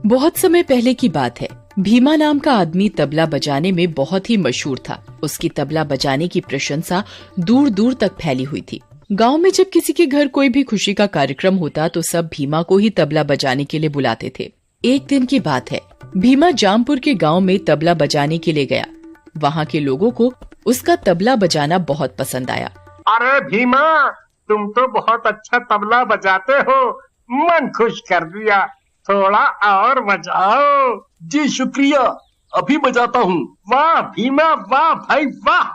बहुत समय पहले की बात है। भीमा नाम का आदमी तबला बजाने में बहुत ही मशहूर था। उसकी तबला बजाने की प्रशंसा दूर दूर तक फैली हुई थी। गांव में जब किसी के घर कोई भी खुशी का कार्यक्रम होता तो सब भीमा को ही तबला बजाने के लिए बुलाते थे। एक दिन की बात है, भीमा जामपुर के गांव में तबला बजाने के लिए गया। वहाँ के लोगों को उसका तबला बजाना बहुत पसंद आया। अरे भीमा, तुम तो बहुत अच्छा तबला बजाते हो, मन खुश कर दिया, थोड़ा और बजाओ। जी शुक्रिया, अभी बजाता हूँ। वाह भीमा, वाह भाई वाह।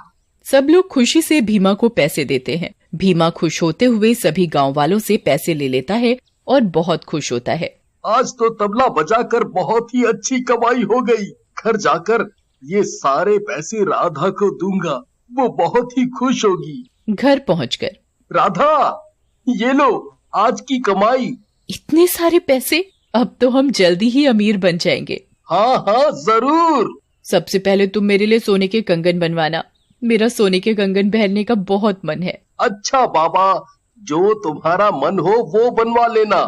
सब लोग खुशी से भीमा को पैसे देते हैं। भीमा खुश होते हुए सभी गांव वालों से पैसे ले लेता है और बहुत खुश होता है। आज तो तबला बजाकर बहुत ही अच्छी कमाई हो गई। घर जाकर ये सारे पैसे राधा को दूंगा, वो बहुत ही खुश होगी। घर पहुंचकर राधा, ये लो आज की कमाई। इतने सारे पैसे, अब तो हम जल्दी ही अमीर बन जाएंगे। हाँ हाँ जरूर। सबसे पहले तुम मेरे लिए सोने के कंगन बनवाना। मेरा सोने के कंगन पहनने का बहुत मन है। अच्छा बाबा, जो तुम्हारा मन हो वो बनवा लेना।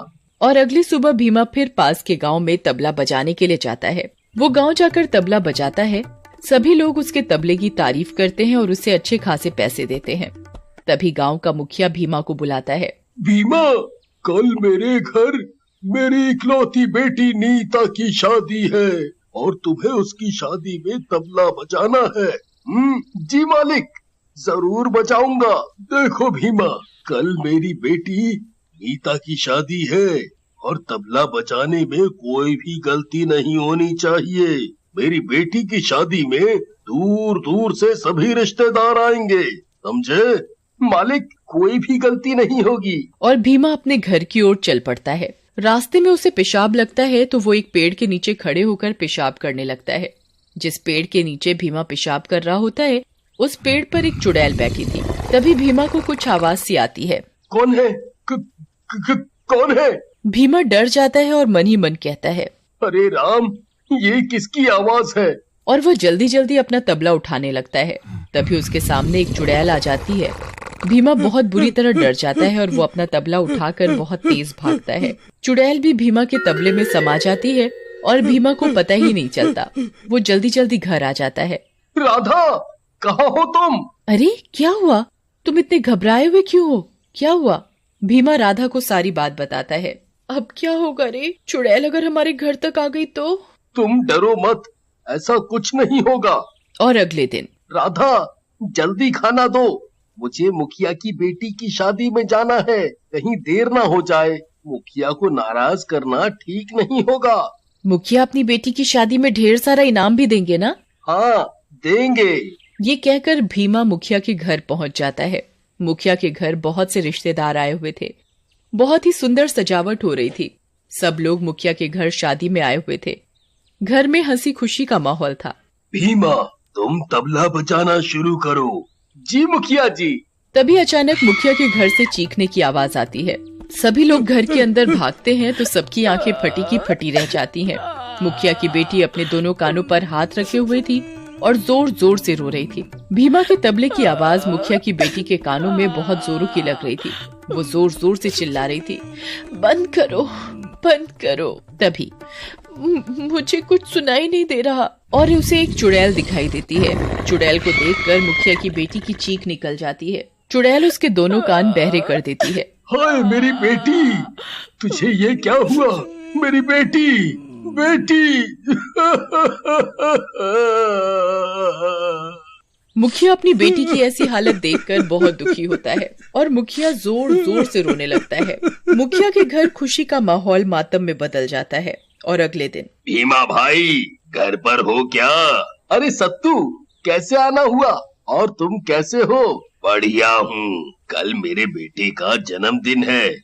और अगली सुबह भीमा फिर पास के गांव में तबला बजाने के लिए जाता है। वो गांव जाकर तबला बजाता है। सभी लोग उसके तबले की तारीफ करते हैं और उसे अच्छे खासे पैसे देते हैं। तभी गांव का मुखिया भीमा को बुलाता है। भीमा, कल मेरे घर मेरी इकलौती बेटी नीता की शादी है और तुम्हें उसकी शादी में तबला बजाना है। जी मालिक, जरूर बजाऊंगा। देखो भीमा, कल मेरी बेटी नीता की शादी है और तबला बजाने में कोई भी गलती नहीं होनी चाहिए। मेरी बेटी की शादी में दूर दूर से सभी रिश्तेदार आएंगे, समझे? मालिक, कोई भी गलती नहीं होगी। और भीमा अपने घर की ओर चल पड़ता है। रास्ते में उसे पेशाब लगता है तो वो एक पेड़ के नीचे खड़े होकर पेशाब करने लगता है। जिस पेड़ के नीचे भीमा पेशाब कर रहा होता है, उस पेड़ पर एक चुड़ैल बैठी थी। तभी भीमा को कुछ आवाज सी आती है। कौन है? कौन है? भीमा डर जाता है और मन ही मन कहता है, अरे राम, ये किसकी आवाज है? और वो जल्दी जल्दी अपना तबला उठाने लगता है। तभी उसके सामने एक चुड़ैल आ जाती है। भीमा बहुत बुरी तरह डर जाता है और वो अपना तबला उठाकर बहुत तेज भागता है। चुड़ैल भी भीमा के तबले में समा जाती है और भीमा को पता ही नहीं चलता। वो जल्दी जल्दी घर आ जाता है। राधा, कहाँ हो तुम? अरे क्या हुआ? तुम इतने घबराए हुए क्यों हो? क्या हुआ? भीमा राधा को सारी बात बताता है। अब क्या होगा रे? चुड़ैल अगर हमारे घर तक आ गई तो? तुम डरो मत, ऐसा कुछ नहीं होगा। और अगले दिन, राधा, जल्दी खाना दो, मुझे मुखिया की बेटी की शादी में जाना है, कहीं देर ना हो जाए। मुखिया को नाराज करना ठीक नहीं होगा। मुखिया अपनी बेटी की शादी में ढेर सारा इनाम भी देंगे ना? हाँ, देंगे। ये कहकर भीमा मुखिया के घर पहुंच जाता है। मुखिया के घर बहुत से रिश्तेदार आए हुए थे। बहुत ही सुंदर सजावट हो रही थी। सब लोग मुखिया के घर शादी में आए हुए थे। घर में हंसी खुशी का माहौल था। भीमा, तुम तबला बजाना शुरू करो। जी मुखिया जी। तभी अचानक मुखिया के घर से चीखने की आवाज आती है। सभी लोग घर के अंदर भागते हैं तो सबकी आंखें फटी की फटी रह जाती हैं। मुखिया की बेटी अपने दोनों कानों पर हाथ रखे हुए थी और जोर जोर से रो रही थी। भीमा के तबले की आवाज मुखिया की बेटी के कानों में बहुत जोरों की लग रही थी। वो जोर जोर से चिल्ला रही थी, बंद करो, बंद करो। तभी मुझे कुछ सुनाई नहीं दे रहा और उसे एक चुड़ैल दिखाई देती है। चुड़ैल को देखकर मुखिया की बेटी की चीख निकल जाती है। चुड़ैल उसके दोनों कान बहरे कर देती है। हाय मेरी बेटी, तुझे ये क्या हुआ? मेरी बेटी, बेटी। मुखिया अपनी बेटी की ऐसी हालत देखकर बहुत दुखी होता है और मुखिया जोर जोर से रोने लगता है। मुखिया के घर खुशी का माहौल मातम में बदल जाता है। और अगले दिन, भीमा भाई, घर पर हो क्या? अरे सत्तू, कैसे आना हुआ? और तुम कैसे हो? बढ़िया हूँ। कल मेरे बेटे का जन्मदिन है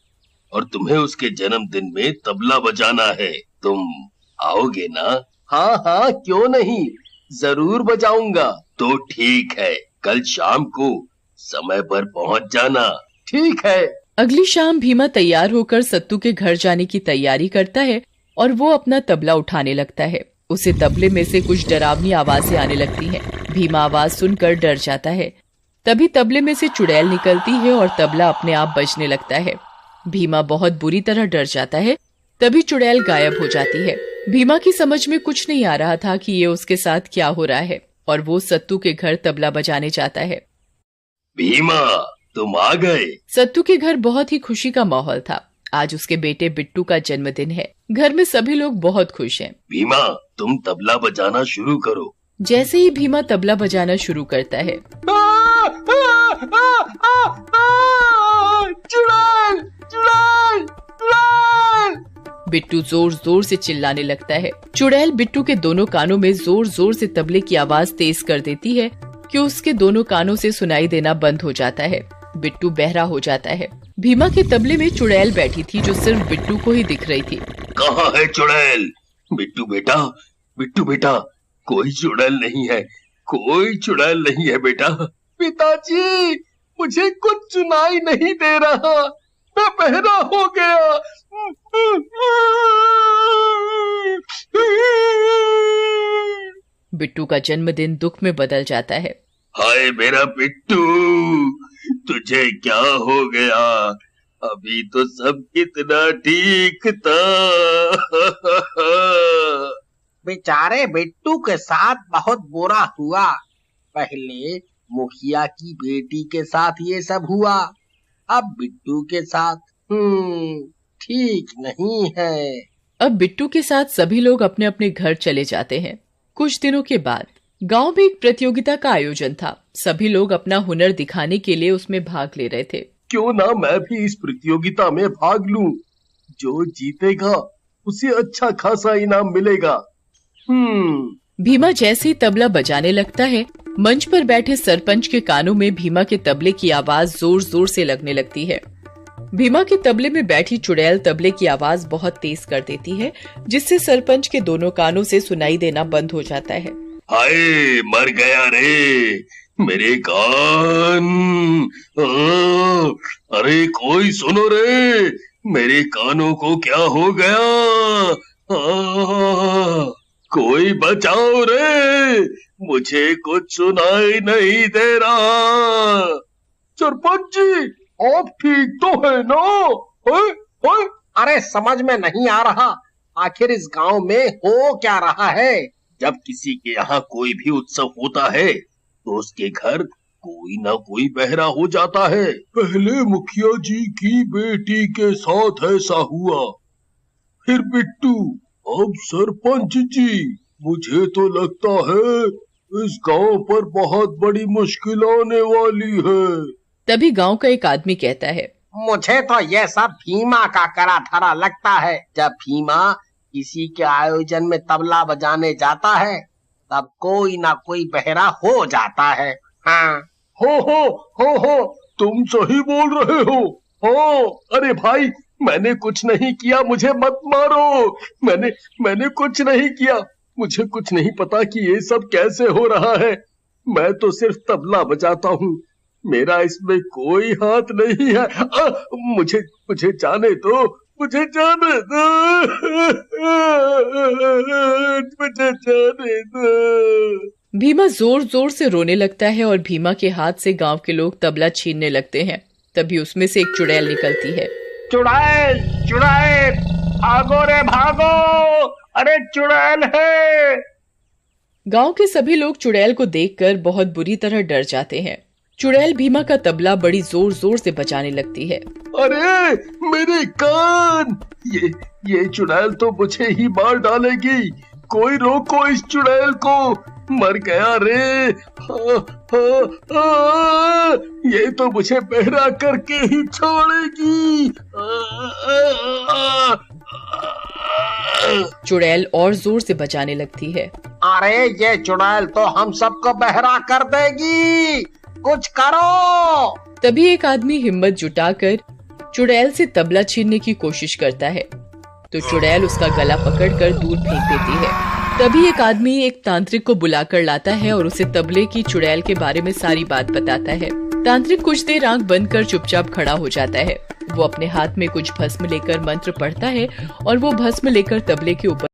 और तुम्हें उसके जन्मदिन में तबला बजाना है। तुम आओगे ना? हाँ हाँ, क्यों नहीं, जरूर बजाऊंगा। तो ठीक है, कल शाम को समय पर पहुँच जाना। ठीक है। अगली शाम भीमा तैयार होकर सत्तू के घर जाने की तैयारी करता है और वो अपना तबला उठाने लगता है। उसे तबले में से कुछ डरावनी आवाजें आने लगती हैं। भीमा आवाज सुनकर डर जाता है। तभी तबले में से चुड़ैल निकलती है और तबला अपने आप बजने लगता है। भीमा बहुत बुरी तरह डर जाता है। तभी चुड़ैल गायब हो जाती है। भीमा की समझ में कुछ नहीं आ रहा था कि ये उसके साथ क्या हो रहा है और वो सत्तू के घर तबला बजाने जाता है। भीमा, तुम आ गए। सत्तू के घर बहुत ही खुशी का माहौल था। आज उसके बेटे बिट्टू का जन्मदिन है। घर में सभी लोग बहुत खुश हैं। भीमा, तुम तबला बजाना शुरू करो। जैसे ही भीमा तबला बजाना शुरू करता है, चुड़ैल, चुड़ैल, चुड़ैल। बिट्टू जोर जोर से चिल्लाने लगता है। चुड़ैल बिट्टू के दोनों कानों में जोर जोर से तबले की आवाज तेज कर देती है कि उसके दोनों कानों से सुनाई देना बंद हो जाता है। बिट्टू बहरा हो जाता है। भीमा के तबले में चुड़ैल बैठी थी जो सिर्फ बिट्टू को ही दिख रही थी। कहाँ है चुड़ैल? बिट्टू बेटा, बिट्टू बेटा, कोई चुड़ैल नहीं है, कोई चुड़ैल नहीं है बेटा। पिताजी, मुझे कुछ सुनाई नहीं दे रहा, मैं बहरा हो गया। बिट्टू का जन्मदिन दुख में बदल जाता है। हाय मेरा बिट्टू, तुझे क्या हो गया? अभी तो सब कितना ठीक था। बेचारे बिट्टू के साथ बहुत बुरा हुआ। पहले मुखिया की बेटी के साथ ये सब हुआ, अब बिट्टू के साथ। ठीक नहीं है। अब बिट्टू के साथ सभी लोग अपने अपने घर चले जाते हैं। कुछ दिनों के बाद गांव में एक प्रतियोगिता का आयोजन था। सभी लोग अपना हुनर दिखाने के लिए उसमें भाग ले रहे थे। क्यों ना मैं भी इस प्रतियोगिता में भाग लूं? जो जीतेगा उसे अच्छा खासा इनाम मिलेगा। भीमा जैसे ही तबला बजाने लगता है, मंच पर बैठे सरपंच के कानों में भीमा के तबले की आवाज जोर जोर से लगने लगती है। भीमा के तबले में बैठी चुड़ैल तबले की आवाज बहुत तेज कर देती है, जिससे सरपंच के दोनों कानों से सुनाई देना बंद हो जाता है। हाय, मर गया रे मेरे कान। अरे कोई सुनो रे, मेरे कानों को क्या हो गया? कोई बचाओ रे, मुझे कुछ सुनाई नहीं दे रहा। सरपंच जी, आप ठीक तो है ना? अरे समझ में नहीं आ रहा, आखिर इस गांव में हो क्या रहा है? जब किसी के यहाँ कोई भी उत्सव होता है तो उसके घर कोई ना कोई बहरा हो जाता है। पहले मुखिया जी की बेटी के साथ ऐसा हुआ, फिर बिट्टू, अब सरपंच जी। मुझे तो लगता है इस गांव पर बहुत बड़ी मुश्किल आने वाली है। तभी गांव का एक आदमी कहता है, मुझे तो यह सब भीमा का करा धरा लगता है। जब भीमा किसी के आयोजन में तबला बजाने जाता है, तब कोई ना कोई बहरा हो जाता है। हाँ, हो, तुम सही बोल रहे हो। हो, अरे भाई, मैंने कुछ नहीं किया, मुझे मत मारो। मैंने कुछ नहीं किया। मुझे कुछ नहीं पता कि ये सब कैसे हो रहा है। मैं तो सिर्फ तबला बजाता हूँ, मेरा इसमें कोई हाथ नहीं है। मुझे जाने दो, मुझे जाने दो, मुझे जाने दो। भीमा जोर जोर से रोने लगता है और भीमा के हाथ से गांव के लोग तबला छीनने लगते हैं। तभी उसमें से एक चुड़ैल निकलती है। चुड़ैल, चुड़ैल, भागो रे भागो, अरे चुड़ैल है। गांव के सभी लोग चुड़ैल को देखकर बहुत बुरी तरह डर जाते हैं। चुड़ैल भीमा का तबला बड़ी जोर जोर से बजाने लगती है। अरे मेरे कान, ये चुड़ैल तो मुझे ही मार डालेगी। कोई रोको इस चुड़ैल को, मर गया रे। ये तो मुझे बहरा करके ही छोड़ेगी। चुड़ैल और जोर से बजाने लगती है। अरे ये चुड़ैल तो हम सबको बहरा कर देगी, कुछ करो। तभी एक आदमी हिम्मत जुटाकर चुड़ैल से तबला छीनने की कोशिश करता है, तो चुड़ैल उसका गला पकड़कर दूर फेंक देती है। तभी एक आदमी एक तांत्रिक को बुलाकर लाता है और उसे तबले की चुड़ैल के बारे में सारी बात बताता है। तांत्रिक कुछ देर आंख बंद कर चुपचाप खड़ा हो जाता है। वो अपने हाथ में कुछ भस्म लेकर मंत्र पढ़ता है और वो भस्म लेकर तबले के ऊपर